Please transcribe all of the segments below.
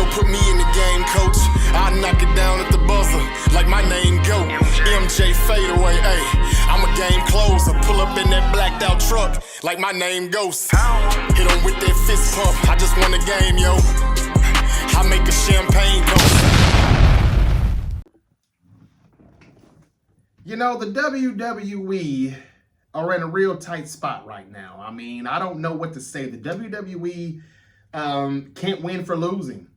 Yo, put me in the game, coach. I knock it down at the buzzer, like my name go. MJ fadeaway, ayy. I'm a game closer. Pull up in that blacked out truck, like my name Ghost. Hit him with that fist pump. I just won the game, yo. I make a champagne ghost. You know, the WWE are in a real tight spot right now. I mean, I don't know what to say. The WWE can't win for losing.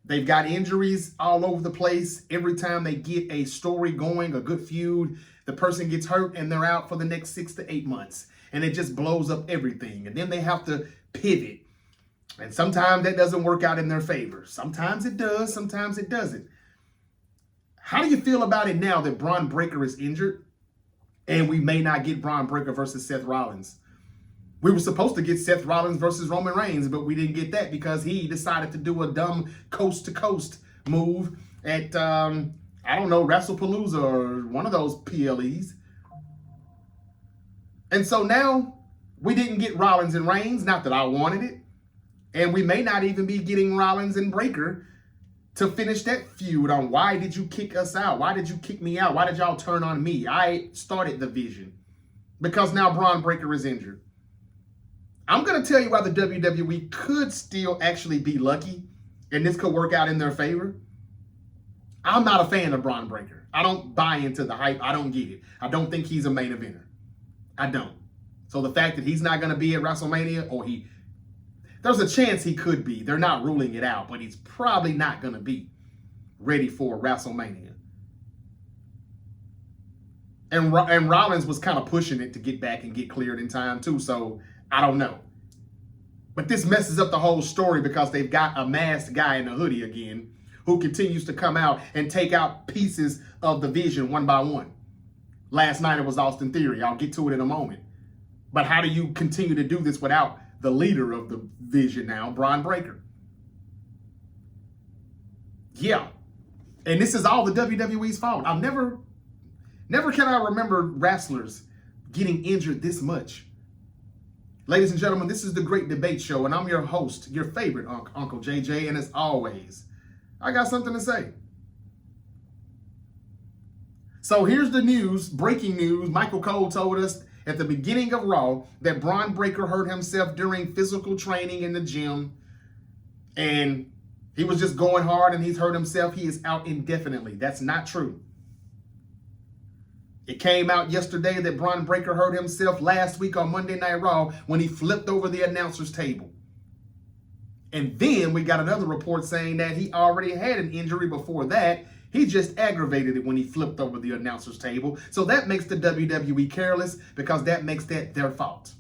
They've got injuries all over the place. Every time they get a story going, a good feud, the person gets hurt and they're out for the next 6 to 8 months. And it just blows up everything. And then they have to pivot. And sometimes that doesn't work out in their favor. Sometimes it does, sometimes it doesn't. How do you feel about it now that Braun Breaker is injured and we may not get Braun Breaker versus Seth Rollins? We were supposed to get Seth Rollins versus Roman Reigns, but we didn't get that because he decided to do a dumb coast-to-coast move at, I don't know, WrestlePalooza or one of those PLEs. And so now we didn't get Rollins and Reigns, not that I wanted it. And we may not even be getting Rollins and Breaker to finish that feud on why did you kick us out? Why did you kick me out? Why did y'all turn on me? I started the vision because now Braun Breaker is injured. I'm going to tell you why the WWE could still actually be lucky and this could work out in their favor. I'm not a fan of Braun Breaker. I don't buy into the hype. I don't get it. I don't think he's a main eventer. I don't. So the fact that he's not going to be at WrestleMania, or there's a chance he could be. They're not ruling it out, but he's probably not going to be ready for WrestleMania. And Rollins was kind of pushing it to get back and get cleared in time too, so I don't know. But this messes up the whole story because they've got a masked guy in a hoodie again who continues to come out and take out pieces of the vision one by one. Last night it was Austin Theory. I'll get to it in a moment. But how do you continue to do this without the leader of the vision now, Braun Breaker? Yeah. And this is all the WWE's fault. Never can I remember wrestlers getting injured this much. Ladies and gentlemen, this is the Great Debate Show, and I'm your host, your favorite Uncle JJ, and as always, I got something to say. So here's the news, breaking news. Michael Cole told us at the beginning of Raw that Braun Breaker hurt himself during physical training in the gym, and he was just going hard and he's hurt himself. He is out indefinitely. That's not true. It came out yesterday that Braun Breaker hurt himself last week on Monday Night Raw when he flipped over the announcer's table. And then we got another report saying that he already had an injury before that. He just aggravated it when he flipped over the announcer's table. So that makes the WWE careless because that makes that their fault.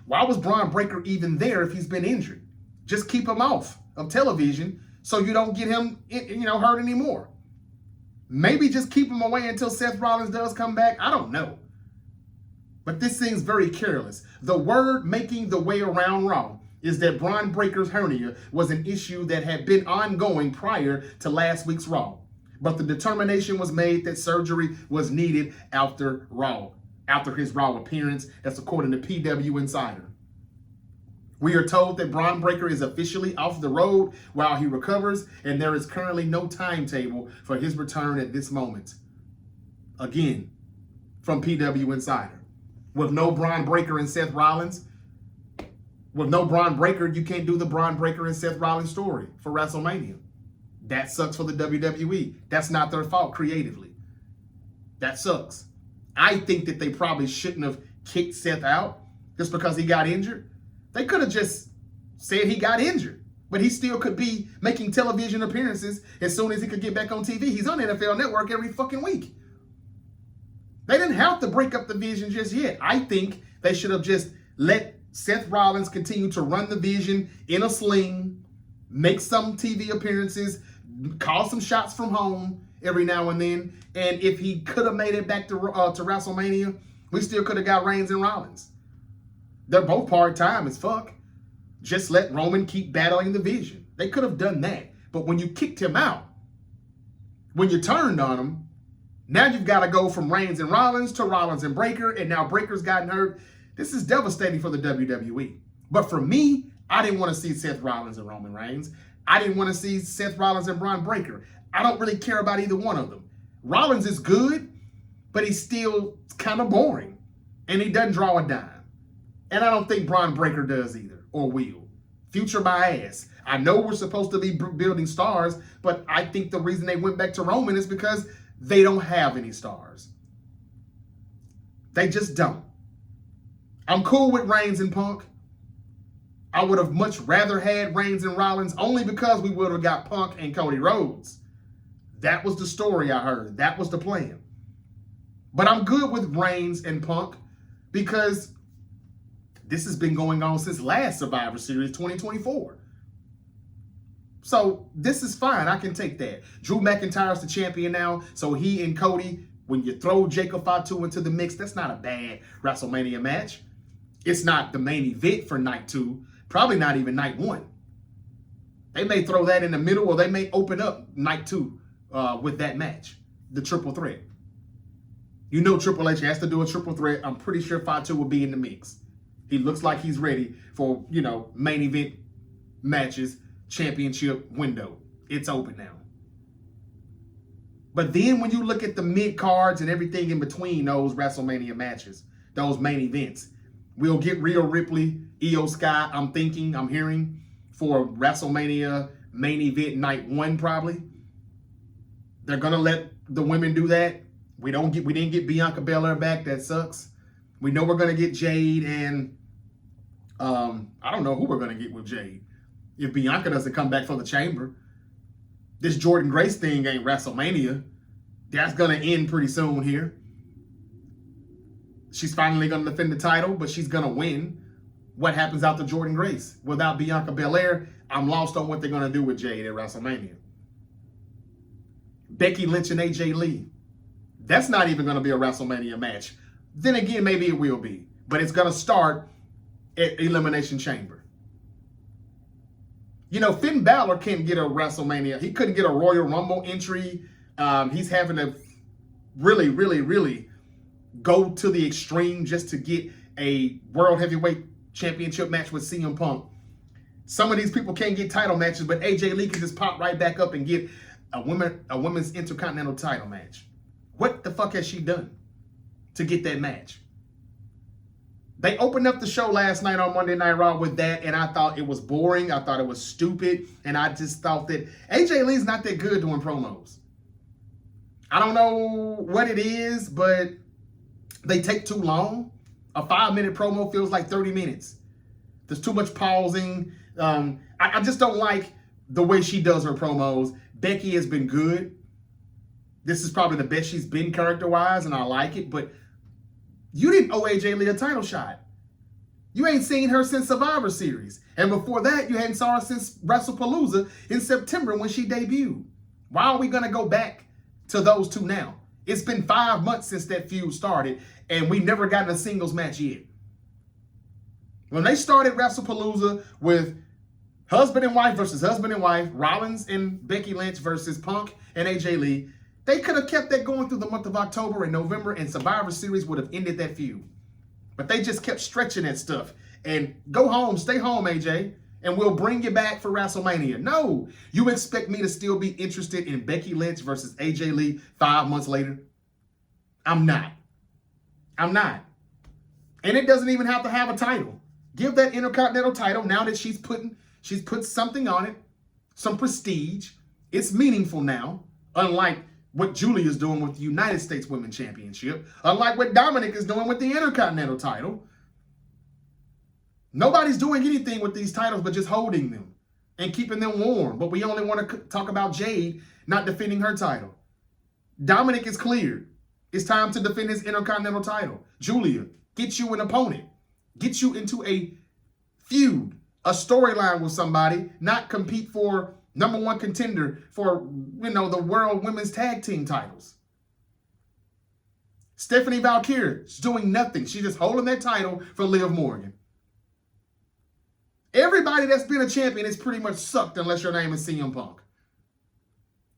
Why was Braun Breaker even there if he's been injured? Just keep him off of television so you don't get him, hurt anymore. Maybe just keep him away until Seth Rollins does come back. I don't know. But this seems very careless. The word making the way around Raw is that Braun Breaker's hernia was an issue that had been ongoing prior to last week's Raw. But the determination was made that surgery was needed after his Raw appearance. That's according to PW Insider. We are told that Braun Breaker is officially off the road while he recovers, and there is currently no timetable for his return at this moment. Again, from PW Insider. With no Braun Breaker and Seth Rollins, with no Braun Breaker, you can't do the Braun Breaker and Seth Rollins story for WrestleMania. That sucks for the WWE. That's not their fault creatively. That sucks. I think that they probably shouldn't have kicked Seth out just because he got injured. They could have just said he got injured, but he still could be making television appearances as soon as he could get back on TV. He's on NFL Network every fucking week. They didn't have to break up the vision just yet. I think they should have just let Seth Rollins continue to run the vision in a sling, make some TV appearances, call some shots from home every now and then. And if he could have made it back to WrestleMania, we still could have got Reigns and Rollins. They're both part-time as fuck. Just let Roman keep battling the vision. They could have done that. But when you kicked him out, when you turned on him, now you've got to go from Reigns and Rollins to Rollins and Breaker, and now Breaker's gotten hurt. This is devastating for the WWE. But for me, I didn't want to see Seth Rollins and Roman Reigns. I didn't want to see Seth Rollins and Braun Breaker. I don't really care about either one of them. Rollins is good, but he's still kind of boring. And he doesn't draw a dime. And I don't think Braun Breaker does either, or will. Future my ass. I know we're supposed to be building stars, but I think the reason they went back to Roman is because they don't have any stars. They just don't. I'm cool with Reigns and Punk. I would have much rather had Reigns and Rollins only because we would have got Punk and Cody Rhodes. That was the story I heard. That was the plan. But I'm good with Reigns and Punk because this has been going on since last Survivor Series 2024. So this is fine. I can take that. Drew McIntyre's the champion now. So he and Cody, when you throw Jacob Fatu into the mix, that's not a bad WrestleMania match. It's not the main event for night 2. Probably not even night 1. They may throw that in the middle, or they may open up night 2 with that match, the triple threat. You know Triple H has to do a triple threat. I'm pretty sure Fatu will be in the mix. He looks like he's ready for, main event matches, championship window. It's open now. But then when you look at the mid cards and everything in between those WrestleMania matches, those main events, we'll get Rhea Ripley, Io Sky, I'm hearing, for WrestleMania main event night 1 probably. They're going to let the women do that. We didn't get Bianca Belair back. That sucks. We know we're going to get Jade and I don't know who we're going to get with Jade. If Bianca doesn't come back for the Chamber. This Jordynne Grace thing ain't WrestleMania. That's going to end pretty soon here. She's finally going to defend the title, but she's going to win. What happens after Jordynne Grace? Without Bianca Belair, I'm lost on what they're going to do with Jade at WrestleMania. Becky Lynch and AJ Lee. That's not even going to be a WrestleMania match. Then again, maybe it will be. But it's going to start at Elimination Chamber. Finn Balor can't get a WrestleMania. He couldn't get a Royal Rumble entry. He's having to really, really, really go to the extreme just to get a World Heavyweight Championship match with CM Punk. Some of these people can't get title matches, but AJ Lee can just pop right back up and get a women's Intercontinental title match. What the fuck has she done to get that match? They opened up the show last night on Monday Night Raw with that, and I thought it was boring. I thought it was stupid, and I just thought that AJ Lee's not that good doing promos. I don't know what it is, but they take too long. A 5-minute promo feels like 30 minutes. There's too much pausing. I just don't like the way she does her promos. Becky has been good. This is probably the best she's been character-wise, and I like it, but you didn't owe AJ Lee a title shot. You ain't seen her since Survivor Series. And before that, you hadn't saw her since WrestlePalooza in September when she debuted. Why are we going to go back to those two now? It's been 5 months since that feud started, and we've never gotten a singles match yet. When they started WrestlePalooza with husband and wife versus husband and wife, Rollins and Becky Lynch versus Punk and AJ Lee, they could have kept that going through the month of October and November, and Survivor Series would have ended that feud. But they just kept stretching that stuff. And go home, stay home, AJ, and we'll bring you back for WrestleMania. No, you expect me to still be interested in Becky Lynch versus AJ Lee 5 months later? I'm not. And it doesn't even have to have a title. Give that Intercontinental title now that she's put something on it, some prestige. It's meaningful now, unlike what Julie is doing with the United States Women's Championship, unlike what Dominic is doing with the Intercontinental title. Nobody's doing anything with these titles but just holding them and keeping them warm. But we only want to talk about Jade not defending her title. Dominic is cleared. It's time to defend his Intercontinental title. Julia, get you an opponent. Get you into a feud, a storyline with somebody, not compete for #1 contender for, the World Women's Tag Team titles. Stephanie Valkyrie is doing nothing. She's just holding that title for Liv Morgan. Everybody that's been a champion is pretty much sucked unless your name is CM Punk.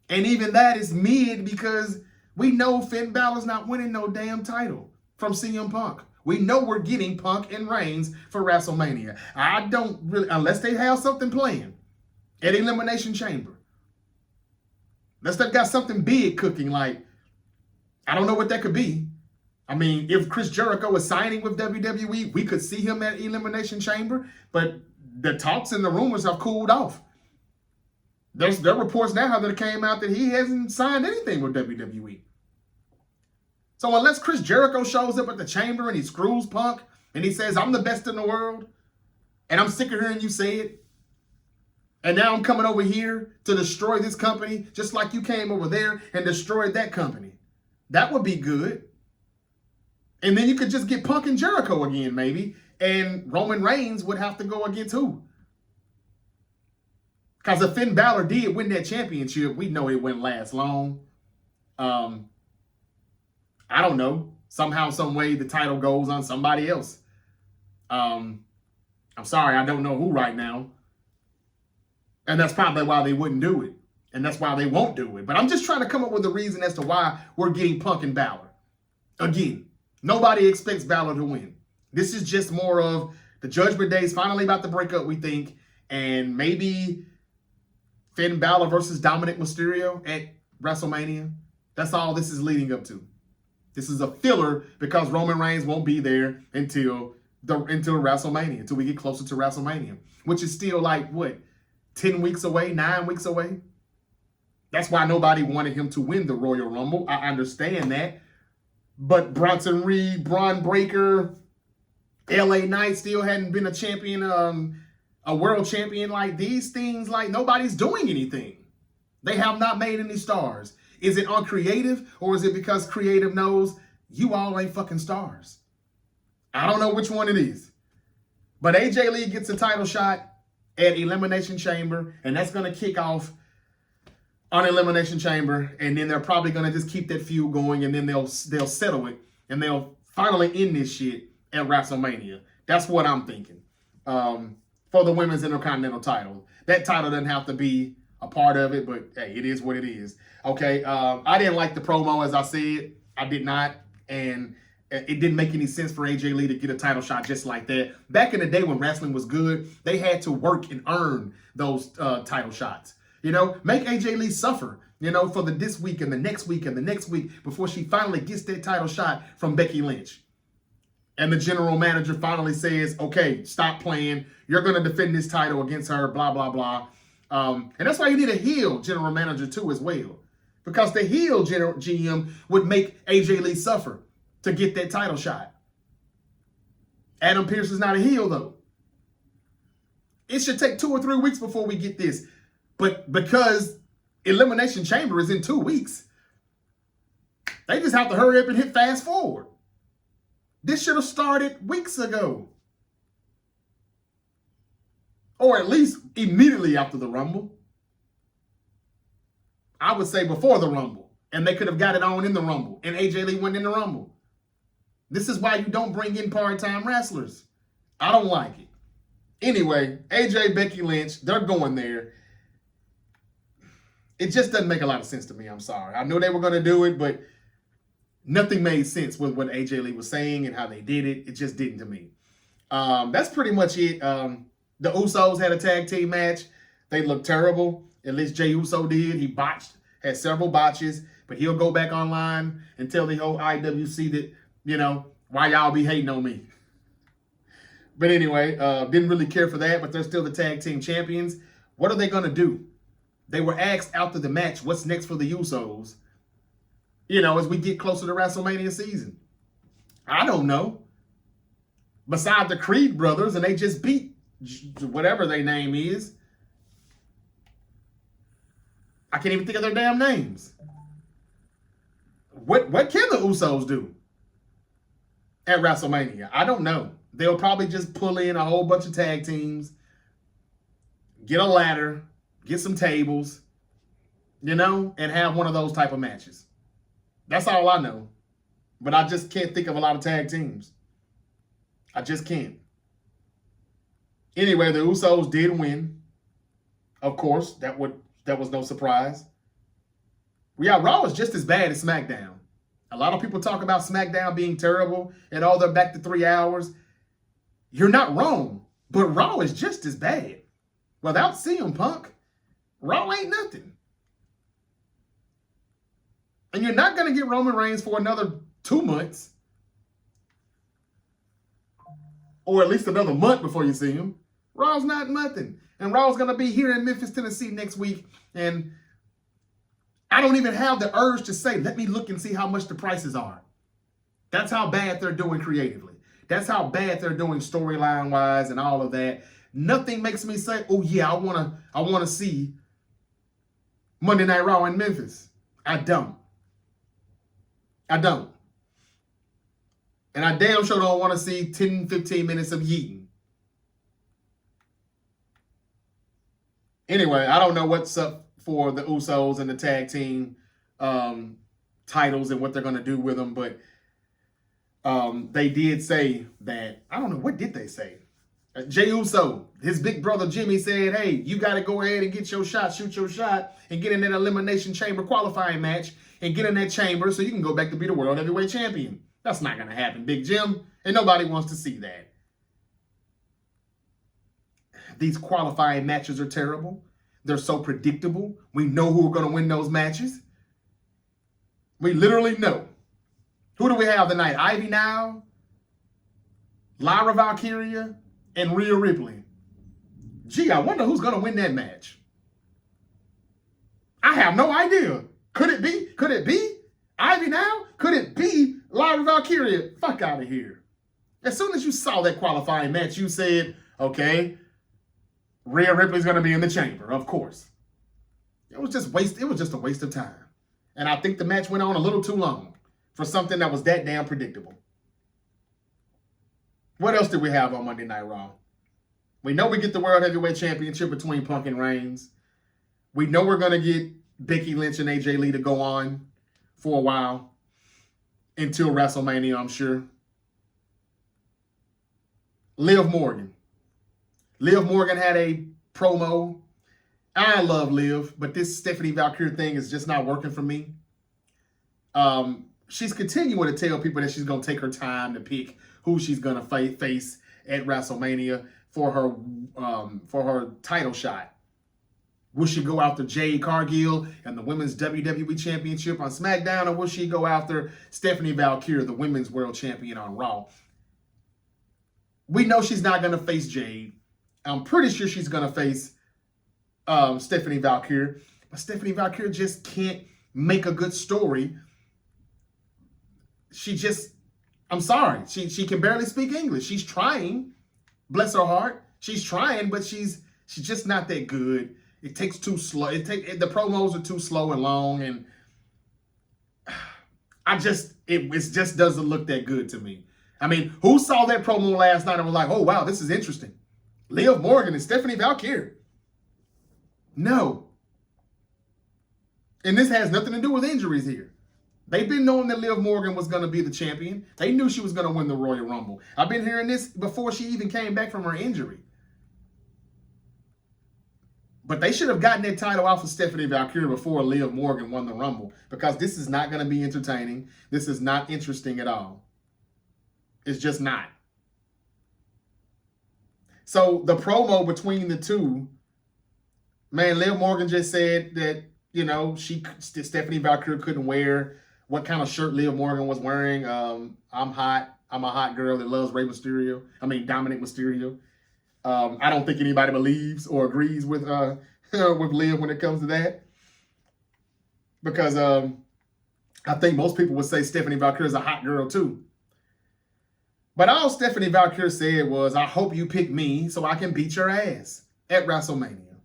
And even that is mid because we know Finn Balor's not winning no damn title from CM Punk. We know we're getting Punk and Reigns for WrestleMania. I don't really, unless they have something planned. at Elimination Chamber. Unless they've got something big cooking, like, I don't know what that could be. I mean, if Chris Jericho is signing with WWE, we could see him at Elimination Chamber, but the talks and the rumors have cooled off. There are reports now that it came out that he hasn't signed anything with WWE. So unless Chris Jericho shows up at the chamber and he screws Punk and he says, I'm the best in the world, and I'm sick of hearing you say it, and now I'm coming over here to destroy this company just like you came over there and destroyed that company, that would be good. And then you could just get Punk and Jericho again, maybe, and Roman Reigns would have to go against who? Because if Finn Balor did win that championship, we know it wouldn't last long. I don't know. Somehow, some way, the title goes on somebody else. I'm sorry, I don't know who right now. And that's probably why they wouldn't do it. And that's why they won't do it. But I'm just trying to come up with a reason as to why we're getting Punk and Balor. Again, nobody expects Balor to win. This is just more of the Judgment Day is finally about to break up, we think. And maybe Finn Balor versus Dominic Mysterio at WrestleMania. That's all this is leading up to. This is a filler because Roman Reigns won't be there until WrestleMania, until we get closer to WrestleMania, which is still like, what, 10 weeks away, 9 weeks away? That's why nobody wanted him to win the Royal Rumble. I understand that. But Bronson Reed, Braun Breaker, LA Knight still hadn't been a champion, a world champion. Like, these things, like, nobody's doing anything. They have not made any stars. Is it uncreative, or is it because creative knows you all ain't fucking stars? I don't know which one it is. But AJ Lee gets a title shot at Elimination Chamber, and that's going to kick off on Elimination Chamber, and then they're probably going to just keep that feud going, and then they'll settle it, and they'll finally end this shit at WrestleMania. That's what I'm thinking. For the Women's Intercontinental title. That title doesn't have to be a part of it, but hey, it is what it is. Okay, I didn't like the promo, as I said. I did not, and it didn't make any sense for AJ Lee to get a title shot just like that. Back in the day when wrestling was good, they had to work and earn those title shots. You know, make AJ Lee suffer, you know, for this week and the next week and the next week before she finally gets that title shot from Becky Lynch. And the general manager finally says, okay, stop playing. You're going to defend this title against her, blah, blah, blah. And that's why you need a heel general manager too as well. Because the heel GM would make AJ Lee suffer to get that title shot. Adam Pearce is not a heel though. It should take 2 or 3 weeks before we get this. But because Elimination Chamber is in 2 weeks, they just have to hurry up and hit fast forward. This should have started weeks ago. Or at least immediately after the Rumble. I would say before the Rumble. And they could have got it on in the Rumble. And AJ Lee went in the Rumble. This is why you don't bring in part-time wrestlers. I don't like it. Anyway, AJ, Becky Lynch, they're going there. It just doesn't make a lot of sense to me. I'm sorry. I knew they were going to do it, but nothing made sense with what AJ Lee was saying and how they did it. It just didn't to me. That's pretty much it. The Usos had a tag team match. They looked terrible. At least Jey Uso did. He had several botches, but he'll go back online and tell the whole IWC that, you know, why y'all be hating on me. But anyway, didn't really care for that, but they're still the tag team champions. What are they going to do? They were asked after the match, what's next for the Usos? You know, as we get closer to WrestleMania season. I don't know. Besides the Creed brothers, and they just beat whatever their name is. I can't even think of their damn names. What can the Usos do at WrestleMania? I don't know. They'll probably just pull in a whole bunch of tag teams, get a ladder, get some tables, you know, and have one of those type of matches. That's all I know. But I just can't think of a lot of tag teams. I just can't. Anyway, the Usos did win. Of course, that was no surprise. Yeah, Raw is just as bad as SmackDown. A lot of people talk about SmackDown being terrible and all they're back to 3 hours. You're not wrong, but Raw is just as bad. Without CM Punk, Raw ain't nothing. And you're not going to get Roman Reigns for another 2 months. Or at least another month before you see him. Raw's not nothing. And Raw's going to be here in Memphis, Tennessee next week. And I don't even have the urge to say, let me look and see how much the prices are. That's how bad they're doing creatively. That's how bad they're doing storyline-wise and all of that. Nothing makes me say, oh yeah, I wanna see Monday Night Raw in Memphis. I don't. And I damn sure don't want to see 10, 15 minutes of yeeting. Anyway, I don't know what's up for the Usos and the tag team titles and what they're going to do with them, but they did say that, I don't know, what did they say? Jey Uso, his big brother Jimmy said, hey, you got to go ahead and get your shot, shoot your shot, and get in that Elimination Chamber qualifying match and get in that chamber so you can go back to be the World Heavyweight Champion. That's not going to happen, Big Jim, and nobody wants to see that. These qualifying matches are terrible. They're so predictable. We know who are going to win those matches. We literally know. Who do we have tonight? Ivy Nile, Lyra Valkyria, and Rhea Ripley. Gee, I wonder who's going to win that match. I have no idea. Could it be? Could it be Ivy Nile? Could it be Lyra Valkyria? Fuck out of here. As soon as you saw that qualifying match, you said, okay, Rhea Ripley's going to be in the chamber, of course. It was just a waste of time. And I think the match went on a little too long for something that was that damn predictable. What else did we have on Monday Night Raw? We know we get the World Heavyweight Championship between Punk and Reigns. We know we're going to get Becky Lynch and AJ Lee to go on for a while until WrestleMania, I'm sure. Liv Morgan. Liv Morgan had a promo. I love Liv, but this Stephanie Valkyrie thing is just not working for me. She's continuing to tell people that she's going to take her time to pick who she's going to face at WrestleMania for her title shot. Will she go after Jade Cargill and the Women's WWE Championship on SmackDown, or will she go after Stephanie Valkyrie, the Women's World Champion on Raw? We know she's not going to face Jade. I'm pretty sure she's going to face Stephanie Valkyrie. But Stephanie Valkyrie just can't make a good story. I'm sorry. She can barely speak English. She's trying. Bless her heart. She's trying, but she's just not that good. It takes too slow. The promos are too slow and long, and it just doesn't look that good to me. I mean, who saw that promo last night and was like, oh, wow, this is interesting? Liv Morgan and Stephanie Valkyrie. No. And this has nothing to do with injuries here. They've been knowing that Liv Morgan was going to be the champion. They knew she was going to win the Royal Rumble. I've been hearing this before she even came back from her injury. But they should have gotten that title off of Stephanie Valkyrie before Liv Morgan won the Rumble, because this is not going to be entertaining. This is not interesting at all. It's just not. So the promo between the two, man, Liv Morgan just said that, Stephanie Valkyrie couldn't wear what kind of shirt Liv Morgan was wearing. I'm hot. I'm a hot girl that loves Dominic Mysterio. I don't think anybody believes or agrees with Liv when it comes to that. Because I think most people would say Stephanie Valkyrie is a hot girl too. But all Stephanie Valkyrie said was, I hope you pick me so I can beat your ass at WrestleMania.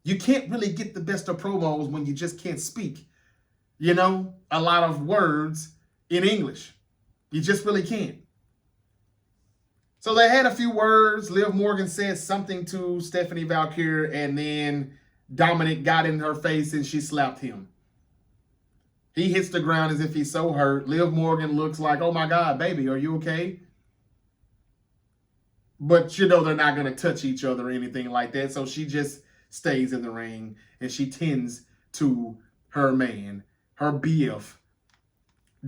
You can't really get the best of promos when you just can't speak, a lot of words in English. You just really can't. So they had a few words. Liv Morgan said something to Stephanie Valkyrie, and then Dominic got in her face and she slapped him. He hits the ground as if he's so hurt. Liv Morgan looks like, oh my God, baby, are you okay? But they're not going to touch each other or anything like that. So she just stays in the ring and she tends to her man, her BF,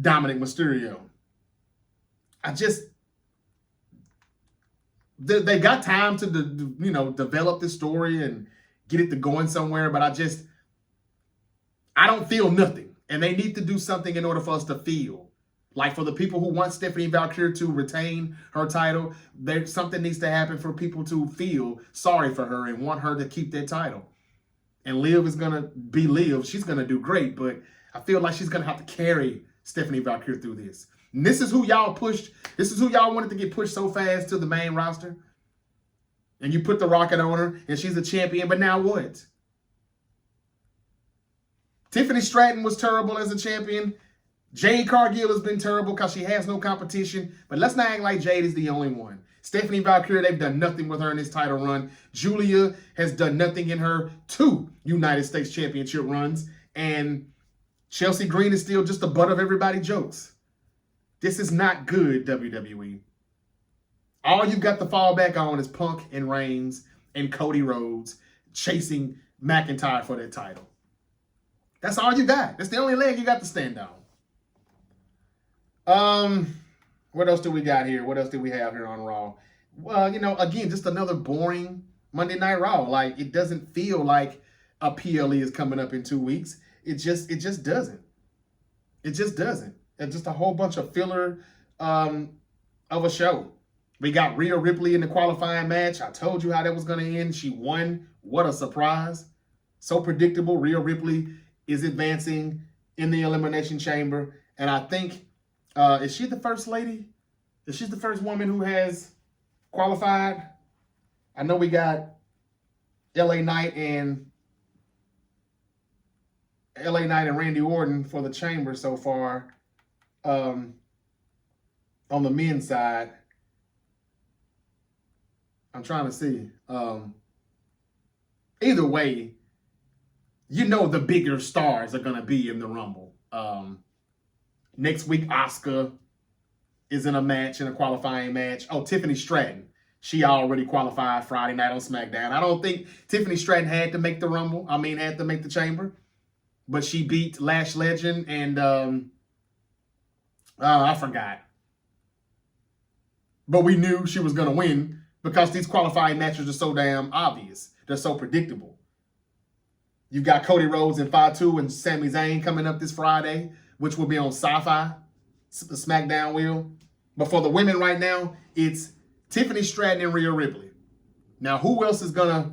Dominic Mysterio. They got time to, develop this story and get it to going somewhere, but I don't feel nothing. And they need to do something in order for us to feel. Like for the people who want Stephanie Valkyrie to retain her title, something needs to happen for people to feel sorry for her and want her to keep that title. And Liv is going to be Liv. She's going to do great, but I feel like she's going to have to carry Stephanie Valkyrie through this. And this is who y'all pushed. This is who y'all wanted to get pushed so fast to the main roster. And you put the rocket on her, and she's a champion, but now what? Tiffany Stratton was terrible as a champion. Jade Cargill has been terrible because she has no competition. But let's not act like Jade is the only one. Stephanie Valkyrie, they've done nothing with her in this title run. Julia has done nothing in her 2 United States Championship runs. And Chelsea Green is still just the butt of everybody's jokes. This is not good, WWE. All you've got to fall back on is Punk and Reigns and Cody Rhodes chasing McIntyre for that title. That's all you got. That's the only leg you got to stand on. What else do we got here? What else do we have here on Raw? Well, again, just another boring Monday Night Raw. Like, it doesn't feel like a PLE is coming up in 2 weeks. It just doesn't. It just doesn't. It's just a whole bunch of filler of a show. We got Rhea Ripley in the qualifying match. I told you how that was going to end. She won. What a surprise. So predictable. Rhea Ripley is advancing in the Elimination Chamber. And I think, is she the first lady? Is she the first woman who has qualified? I know we got LA Knight and Randy Orton for the Chamber so far on the men's side. I'm trying to see. Either way, the bigger stars are going to be in the Rumble. Next week, Asuka is in a qualifying match. Oh, Tiffany Stratton. She already qualified Friday night on SmackDown. I don't think Tiffany Stratton had to make the Rumble. Had to make the Chamber. But she beat Lash Legend and I forgot. But we knew she was going to win because these qualifying matches are so damn obvious. They're so predictable. You've got Cody Rhodes and Fatu and Sami Zayn coming up this Friday, which will be on Sci-Fi, the SmackDown wheel. But for the women right now, it's Tiffany Stratton and Rhea Ripley. Now, who else is going to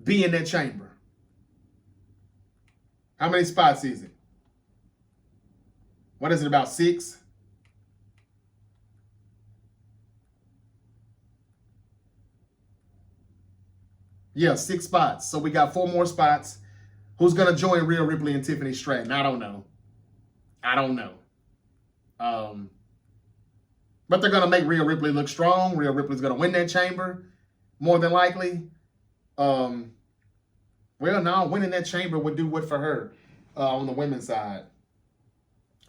be in that chamber? How many spots is it? What is it, about 6? Yeah, 6 spots. So we got 4 more spots. Who's going to join Rhea Ripley and Tiffany Stratton? I don't know. But they're going to make Rhea Ripley look strong. Rhea Ripley's going to win that chamber, more than likely. Well, now winning that chamber would do what for her on the women's side?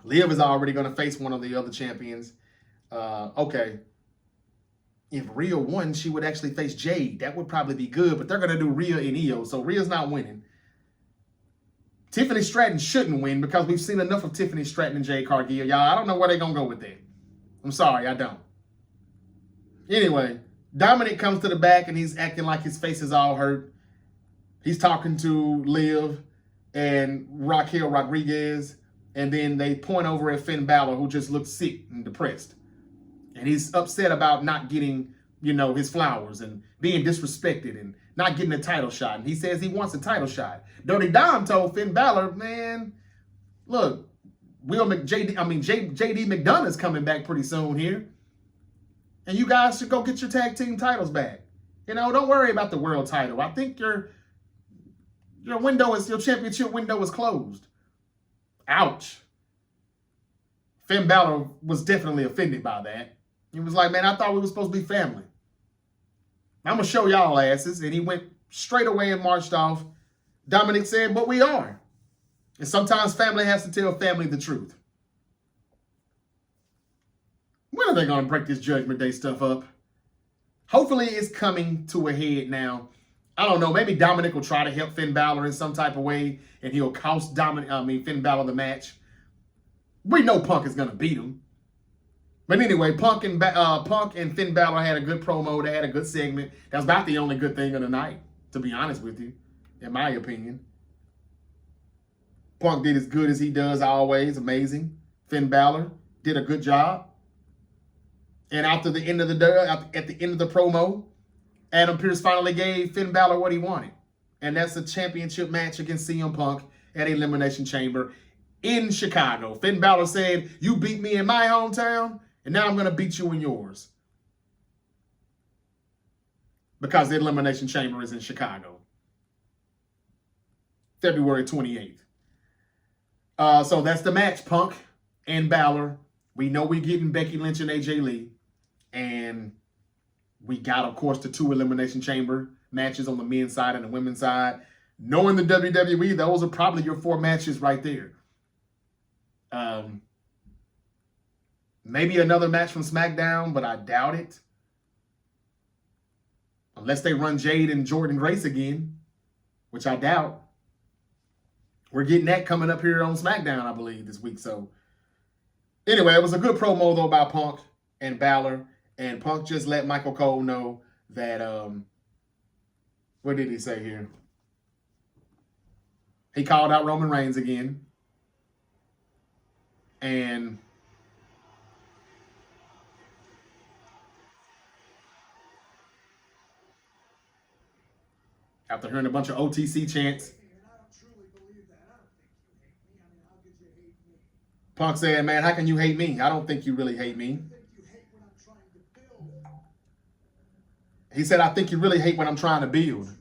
Liv is already going to face one of the other champions. Okay. If Rhea won, she would actually face Jade. That would probably be good, but they're going to do Rhea and Io, so Rhea's not winning. Tiffany Stratton shouldn't win because we've seen enough of Tiffany Stratton and Jade Cargill. Y'all, I don't know where they're going to go with that. I'm sorry, I don't. Anyway, Dominic comes to the back and he's acting like his face is all hurt. He's talking to Liv and Raquel Rodriguez, and then they point over at Finn Balor, who just looks sick and depressed. And he's upset about not getting, his flowers and being disrespected and not getting a title shot. And he says he wants a title shot. Dirty Dom told Finn Balor, man, look, JD McDonough's coming back pretty soon here. And you guys should go get your tag team titles back. Don't worry about the world title. I think your championship window is closed. Ouch. Finn Balor was definitely offended by that. He was like, man, I thought we were supposed to be family. I'm going to show y'all asses. And he went straight away and marched off. Dominic said, but we are. And sometimes family has to tell family the truth. When are they going to break this Judgment Day stuff up? Hopefully it's coming to a head now. I don't know. Maybe Dominic will try to help Finn Balor in some type of way. And he'll cost Finn Balor the match. We know Punk is going to beat him. But anyway, Punk and Finn Balor had a good promo. They had a good segment. That's about the only good thing of the night. to be honest with you, in my opinion. Punk did as good as he does always, amazing. Finn Balor did a good job. And at the end of the promo, Adam Pearce finally gave Finn Balor what he wanted. And that's a championship match against CM Punk at Elimination Chamber in Chicago. Finn Balor said, "You beat me in my hometown, and now I'm going to beat you in yours." Because the Elimination Chamber is in Chicago. February 28th. So that's the match, Punk and Balor. We know we're getting Becky Lynch and AJ Lee. And we got, of course, the 2 Elimination Chamber matches on the men's side and the women's side. Knowing the WWE, those are probably your 4 matches right there. Maybe another match from SmackDown, but I doubt it. Unless they run Jade and Jordan Grace again, which I doubt. We're getting that coming up here on SmackDown, I believe, this week. So, anyway, it was a good promo, though, about Punk and Balor. And Punk just let Michael Cole know that, what did he say here? He called out Roman Reigns again. And after hearing a bunch of OTC chants, Punk said, "Man, how can you hate me? I don't think you really hate me." He said, "I think you really hate what I'm trying to build."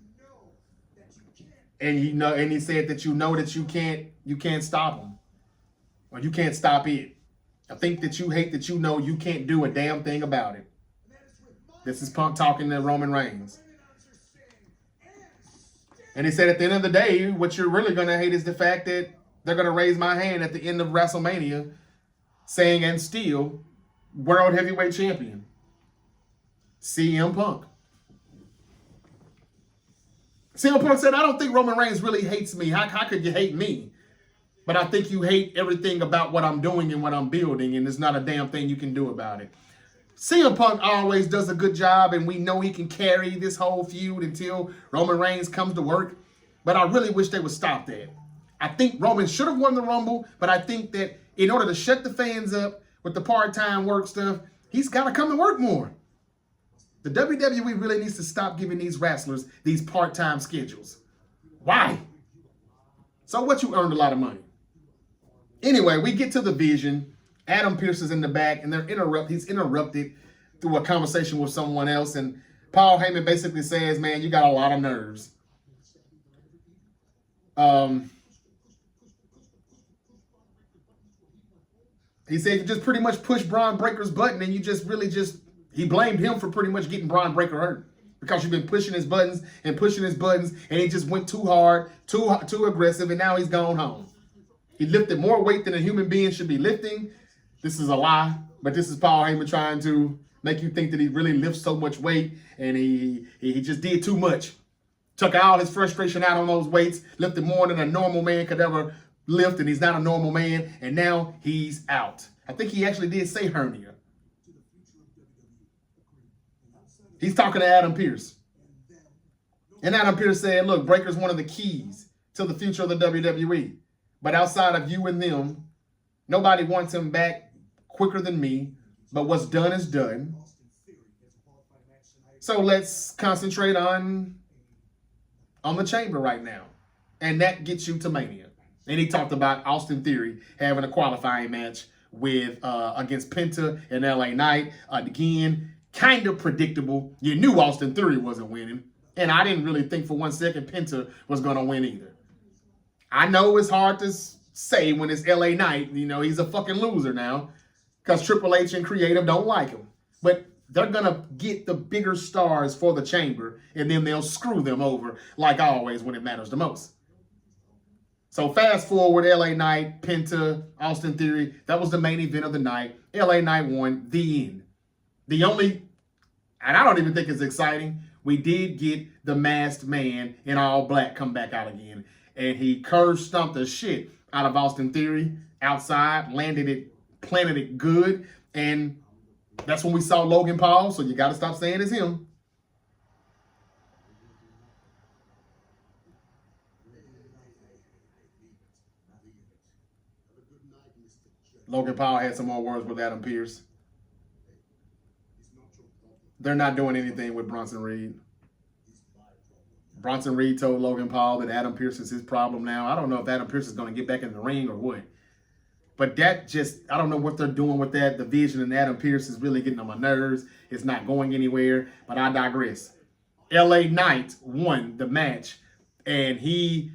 And he said that you can't stop him. Or you can't stop it. I think that you hate that you can't do a damn thing about it. This is Punk talking to Roman Reigns. And he said at the end of the day, what you're really going to hate is the fact that they're going to raise my hand at the end of WrestleMania saying, "And still, World Heavyweight Champion, CM Punk." CM Punk said, "I don't think Roman Reigns really hates me. How could you hate me? But I think you hate everything about what I'm doing and what I'm building, and there's not a damn thing you can do about it." CM Punk always does a good job, and we know he can carry this whole feud until Roman Reigns comes to work. But I really wish they would stop that. I think Roman should have won the Rumble, but I think that in order to shut the fans up with the part-time work stuff, he's got to come to work more. The WWE really needs to stop giving these wrestlers these part-time schedules. Why? So what, you earned a lot of money. Anyway, we get to the Vision. Adam Pearce is in the back, and he's interrupted through a conversation with someone else. And Paul Heyman basically says, "Man, you got a lot of nerves." He said you just pretty much pushed Braun Breaker's button, and he blamed him for pretty much getting Braun Breaker hurt. Because you've been pushing his buttons, and he just went too hard, too aggressive, and now he's gone home. He lifted more weight than a human being should be lifting. This is a lie, but this is Paul Heyman trying to make you think that he really lifts so much weight, and he just did too much. Took all his frustration out on those weights, lifted more than a normal man could ever lift, and he's not a normal man, and now he's out. I think he actually did say hernia. He's talking to Adam Pearce. And Adam Pearce said, "Look, Breaker's one of the keys to the future of the WWE. But outside of you and them, nobody wants him back quicker than me. But what's done is done. So let's concentrate on the chamber right now." And that gets you to Mania. And he talked about Austin Theory having a qualifying match against Penta and LA Knight. Again, kind of predictable. You knew Austin Theory wasn't winning. And I didn't really think for one second Penta was going to win either. I know it's hard to say when it's LA Knight. You know, he's a fucking loser now because Triple H and Creative don't like him. But they're going to get the bigger stars for the chamber, and then they'll screw them over like always when it matters the most. So fast forward, LA Knight, Penta, Austin Theory. That was the main event of the night. LA Knight won. The end. And I don't even think it's exciting, we did get the masked man in all black come back out again. And he curve stomped the shit out of Austin Theory outside, planted it good. And that's when we saw Logan Paul, so you got to stop saying it's him. Logan Paul had some more words with Adam Pearce. They're not doing anything with Bronson Reed. Bronson Reed told Logan Paul that Adam Pearce is his problem now. I don't know if Adam Pearce is going to get back in the ring or what. But that just, I don't know what they're doing with that. The vision and Adam Pearce is really getting on my nerves. It's not going anywhere, but I digress. LA Knight won the match, and he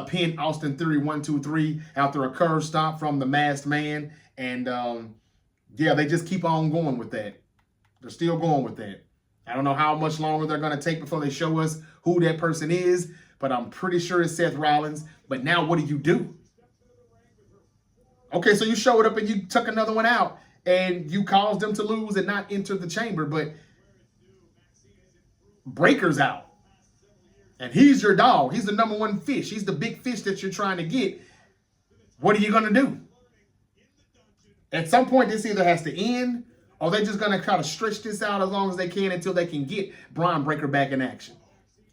pinned Austin Theory 1-2-3 after a curve stomp from the Masked Man. And yeah, they just keep on going with that. They're still going with that. I don't know how much longer they're going to take before they show us who that person is, but I'm pretty sure it's Seth Rollins. But now what do? Okay, so you showed up and you took another one out and you caused them to lose and not enter the chamber, but Breaker's out. And he's your dog. He's the number one fish. He's the big fish that you're trying to get. What are you going to do? At some point, this either has to end or they're just going to kind of stretch this out as long as they can until they can get Braun Breaker back in action.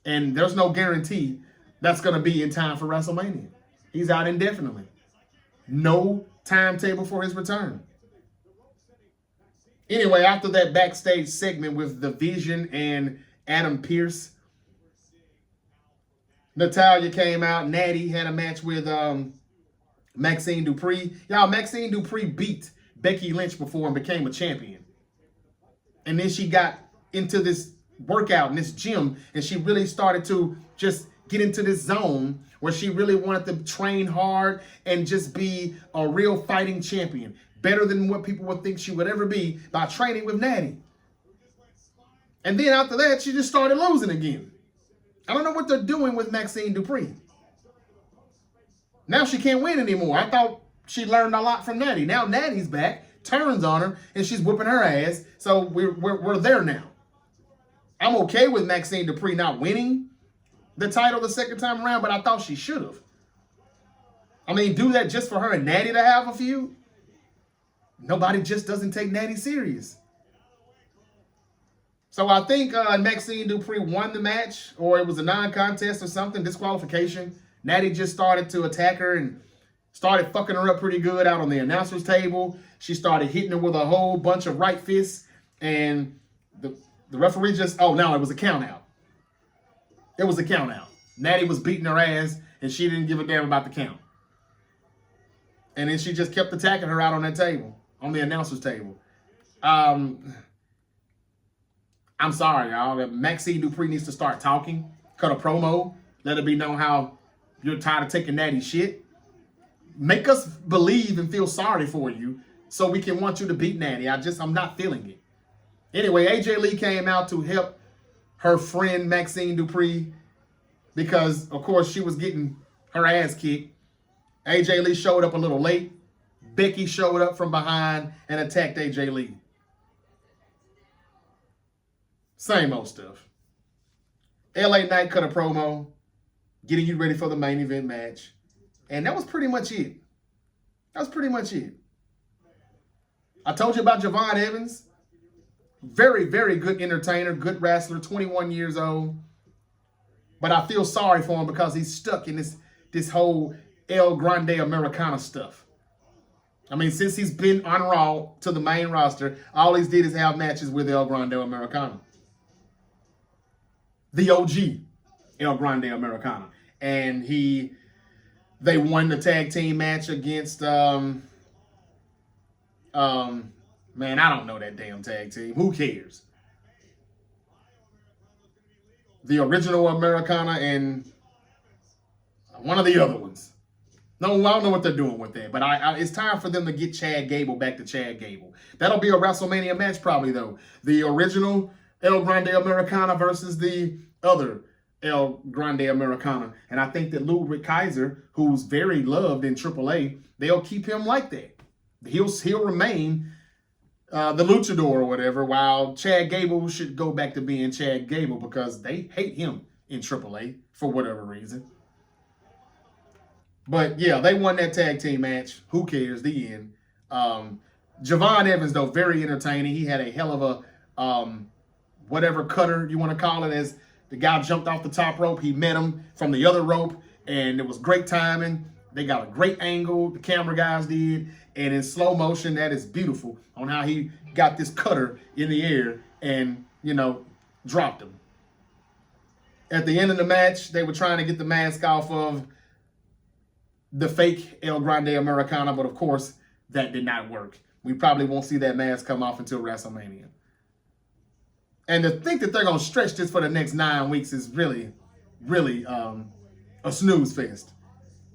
And there's no guarantee that's going to be in time for WrestleMania. He's out indefinitely. No timetable for his return. Anyway, after that backstage segment with The Vision and Adam Pearce, Natalya came out. Natty had a match with Maxine Dupree. Y'all, Maxine Dupree beat Becky Lynch before and became a champion. And then she got into this workout in this gym, and she really started to just get into this zone where she really wanted to train hard and just be a real fighting champion. Better than what people would think she would ever be by training with Natty. And then after that, she just started losing again. I don't know what they're doing with Maxine Dupree. Now she can't win anymore. I thought she learned a lot from Natty. Now Natty's back, turns on her, and she's whooping her ass. So we're there now. I'm okay with Maxine Dupree not winning the title the second time around, but I thought she should have. I mean, do that just for her and Natty to have a feud? Nobody just doesn't take Natty serious. So I think Maxine Dupree won the match, or it was a non-contest or something, disqualification. Natty just started to attack her and started fucking her up pretty good out on the announcer's table. She started hitting her with a whole bunch of right fists, and the referee just, oh no, it was a count out. It was a count out. Natty was beating her ass, and she didn't give a damn about the count. And then she just kept attacking her out on that table, on the announcer's table. I'm sorry, y'all. Maxine Dupree needs to start talking, cut a promo, let it be known how you're tired of taking Natty shit. Make us believe and feel sorry for you so we can want you to beat Natty. I'm not feeling it. Anyway, AJ Lee came out to help her friend Maxine Dupree because, of course, she was getting her ass kicked. AJ Lee showed up a little late. Becky showed up from behind and attacked AJ Lee. Same old stuff. LA Knight cut a promo, getting you ready for the main event match. And that was pretty much it. That was pretty much it. I told you about Javon Evans. Very, very good entertainer, good wrestler, 21 years old. But I feel sorry for him because he's stuck in this whole El Grande Americana stuff. I mean, since he's been on Raw to the main roster, all he's did is have matches with El Grande Americana. The OG El Grande Americana. And they won the tag team match against man, I don't know that damn tag team. Who cares? The original Americana and one of the other ones. No, I don't know what they're doing with that. But it's time for them to get Chad Gable back to Chad Gable. That'll be a WrestleMania match probably, though. The original El Grande Americana versus the other El Grande Americana. And I think that Ludwig Kaiser, who's very loved in AAA, they'll keep him like that. He'll remain the luchador or whatever, while Chad Gable should go back to being Chad Gable because they hate him in AAA for whatever reason. But yeah, they won that tag team match. Who cares? The end. Javon Evans, though, very entertaining. He had a hell of a whatever cutter you want to call it, as the guy jumped off the top rope. He met him from the other rope, and it was great timing. They got a great angle, the camera guys did, and in slow motion, that is beautiful on how he got this cutter in the air and, dropped him. At the end of the match, they were trying to get the mask off of the fake El Grande Americana, but of course, that did not work. We probably won't see that mask come off until WrestleMania. And to think that they're going to stretch this for the next 9 weeks is really, really a snooze fest.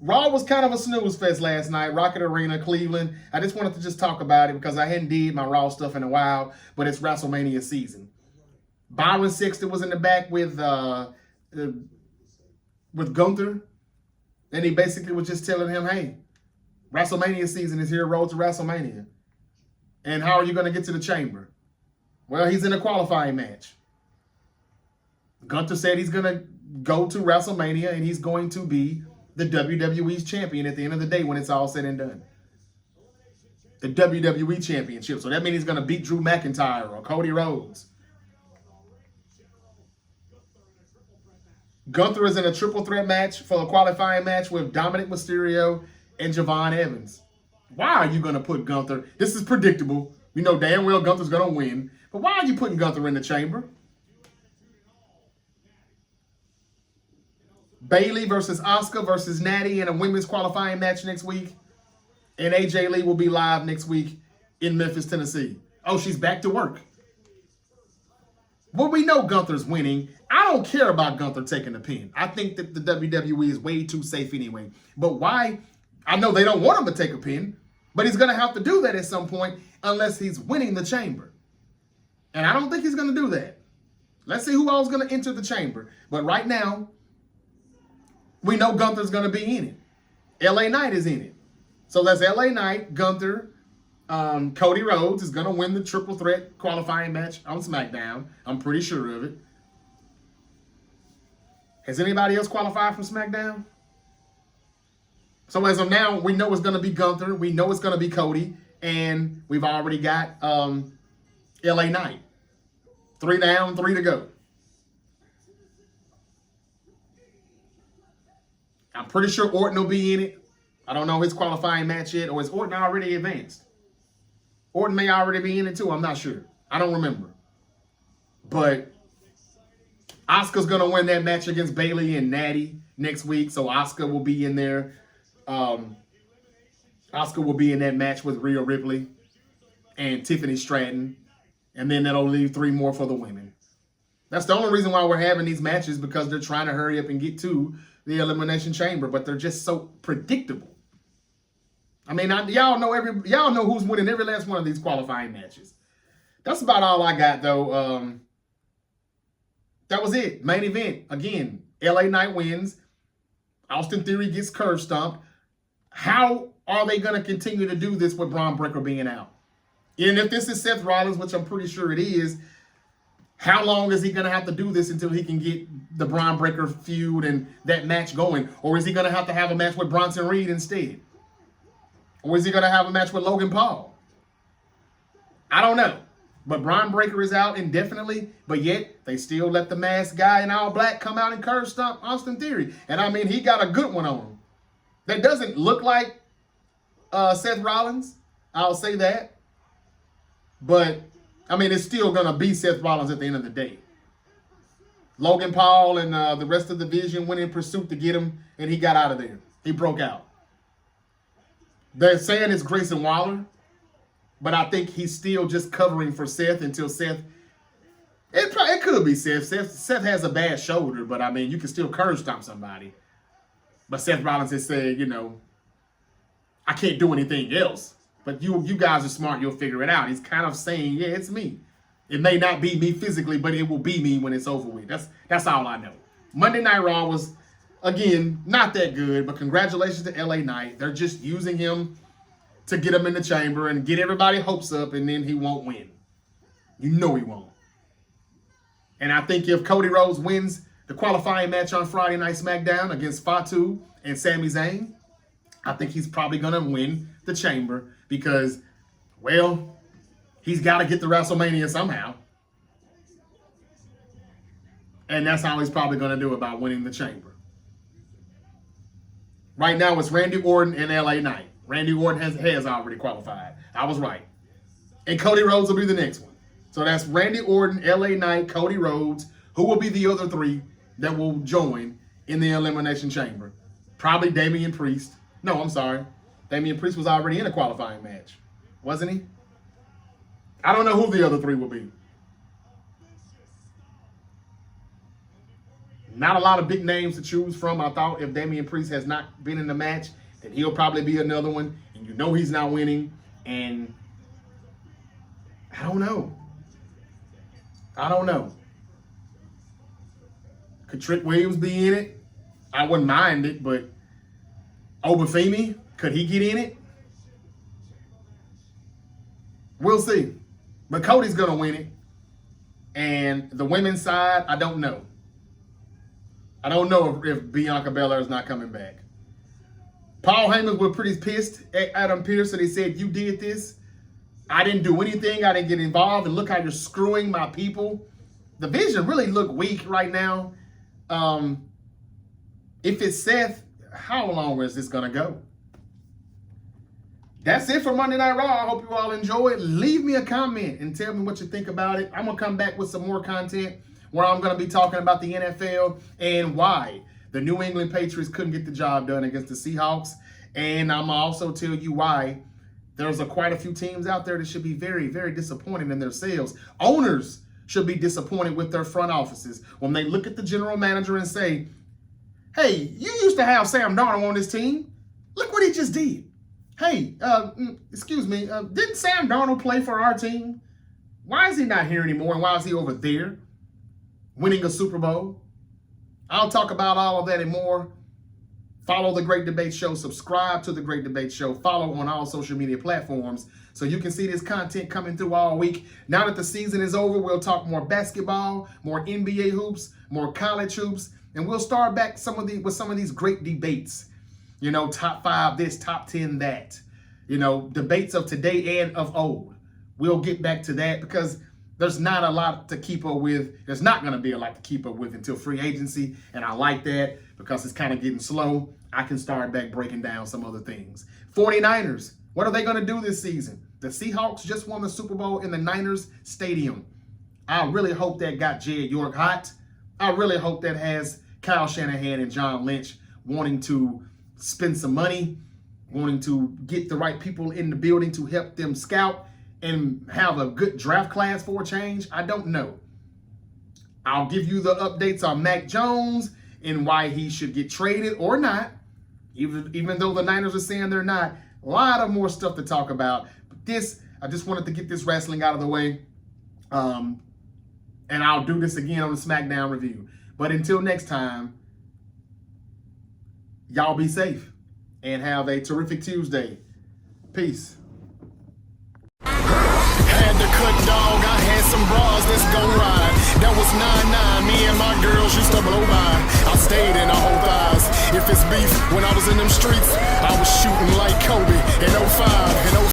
Raw was kind of a snooze fest last night. Rocket Arena, Cleveland. I just wanted to just talk about it because I hadn't did my Raw stuff in a while, but it's WrestleMania season. Byron Sexton was in the back with Gunther, and he basically was just telling him, hey, WrestleMania season is here, road to WrestleMania. And how are you going to get to the chamber? Well, he's in a qualifying match. Gunther said he's going to go to WrestleMania and he's going to be the WWE's champion at the end of the day when it's all said and done. The WWE championship. So that means he's going to beat Drew McIntyre or Cody Rhodes. Gunther is in a triple threat match for a qualifying match with Dominic Mysterio and Javon Evans. Why are you going to put Gunther? This is predictable. We know damn well Gunther's going to win. But why are you putting Gunther in the chamber? Bayley versus Asuka versus Natty in a women's qualifying match next week. And AJ Lee will be live next week in Memphis, Tennessee. Oh, she's back to work. Well, we know Gunther's winning. I don't care about Gunther taking the pin. I think that the WWE is way too safe anyway. But why? I know they don't want him to take a pin, but he's going to have to do that at some point unless he's winning the chamber. And I don't think he's going to do that. Let's see who else is going to enter the chamber. But right now, we know Gunther's going to be in it. LA Knight is in it. So that's LA Knight, Gunther, Cody Rhodes is going to win the triple threat qualifying match on SmackDown. I'm pretty sure of it. Has anybody else qualified from SmackDown? So as of now, we know it's going to be Gunther. We know it's going to be Cody. And we've already got LA Knight. 3 down, 3 to go. I'm pretty sure Orton will be in it. I don't know his qualifying match yet. Or is Orton already advanced? Orton may already be in it too. I'm not sure. I don't remember. But Asuka's going to win that match against Bayley and Natty next week. So Asuka will be in there. Asuka will be in that match with Rhea Ripley and Tiffany Stratton. And then that'll leave 3 more for the women. That's the only reason why we're having these matches, because they're trying to hurry up and get to the Elimination Chamber, but they're just so predictable. I mean, y'all know who's winning every last one of these qualifying matches. That's about all I got, though. That was it. Main event. Again, LA Knight wins. Austin Theory gets curve stomped. How are they going to continue to do this with Braun Breaker being out? And if this is Seth Rollins, which I'm pretty sure it is, how long is he going to have to do this until he can get the Braun Breaker feud and that match going? Or is he going to have a match with Bronson Reed instead? Or is he going to have a match with Logan Paul? I don't know. But Braun Breaker is out indefinitely, but yet they still let the masked guy in all black come out and curve stomp Austin Theory. And I mean, he got a good one on him. That doesn't look like Seth Rollins. I'll say that. But, I mean, it's still going to be Seth Rollins at the end of the day. Logan Paul and the rest of the division went in pursuit to get him, and he got out of there. He broke out. They're saying it's Grayson Waller, but I think he's still just covering for Seth until Seth... It could be Seth. Seth has a bad shoulder, but, I mean, you can still curve stomp somebody. But Seth Rollins has said, I can't do anything else. But you guys are smart. You'll figure it out. He's kind of saying, yeah, it's me. It may not be me physically, but it will be me when it's over with. That's all I know. Monday Night Raw was, again, not that good. But congratulations to LA Knight. They're just using him to get him in the chamber and get everybody's hopes up, and then he won't win. You know he won't. And I think if Cody Rhodes wins the qualifying match on Friday Night SmackDown against Fatu and Sami Zayn, I think he's probably going to win the chamber because, well, he's got to get to WrestleMania somehow. And that's how he's probably going to do it, by winning the chamber. Right now, it's Randy Orton and LA Knight. Randy Orton has already qualified. I was right. And Cody Rhodes will be the next one. So that's Randy Orton, LA Knight, Cody Rhodes. Who will be the other three that will join in the Elimination Chamber? Probably Damian Priest. No, I'm sorry. Damian Priest was already in a qualifying match. Wasn't he? I don't know who the other three will be. Not a lot of big names to choose from. I thought if Damian Priest has not been in the match, then he'll probably be another one. And you know he's not winning. And I don't know. Could Trick Williams be in it? I wouldn't mind it, but Obafemi, could he get in it? We'll see. But Cody's going to win it. And the women's side, I don't know. I don't know if Bianca Belair is not coming back. Paul Heyman was pretty pissed at Adam Pearce, and he said, you did this. I didn't do anything. I didn't get involved. And look how you're screwing my people. The Vision really look weak right now. If it's Seth, how long is this going to go? That's it for Monday Night Raw. I hope you all enjoy it. Leave me a comment and tell me what you think about it. I'm going to come back with some more content where I'm going to be talking about the NFL and why the New England Patriots couldn't get the job done against the Seahawks. And I'm also tell you why there's quite a few teams out there that should be very, very disappointed in themselves. Owners should be disappointed with their front offices when they look at the general manager and say, hey, you used to have Sam Darnold on this team. Look what he just did. Hey, excuse me, didn't Sam Darnold play for our team? Why is he not here anymore, and why is he over there winning a Super Bowl? I'll talk about all of that and more. Follow The Great Debate Show. Subscribe to The Great Debate Show. Follow on all social media platforms so you can see this content coming through all week. Now that the season is over, we'll talk more basketball, more NBA hoops, more college hoops, and we'll start back with some of these great debates. You know, top 5 this, top 10 that. You know, debates of today and of old. We'll get back to that because there's not a lot to keep up with. There's not going to be a lot to keep up with until free agency, and I like that because it's kind of getting slow. I can start back breaking down some other things. 49ers, what are they going to do this season? The Seahawks just won the Super Bowl in the Niners Stadium. I really hope that got Jed York hot. I really hope that has Kyle Shanahan and John Lynch wanting to spend some money, wanting to get the right people in the building to help them scout and have a good draft class for a change. I don't know. I'll give you the updates on Mac Jones and why he should get traded or not, even though the Niners are saying they're not. A lot of more stuff to talk about. But I just wanted to get this wrestling out of the way. And I'll do this again on the SmackDown review. But until next time, y'all be safe and have a terrific Tuesday. Peace. Had to cut, dog. I had some bras, let's go ride. That was 9-9, me and my girls used to blow by. I stayed in the whole thighs. If it's beef, when I was in them streets, I was shooting like Kobe in 05 and 05.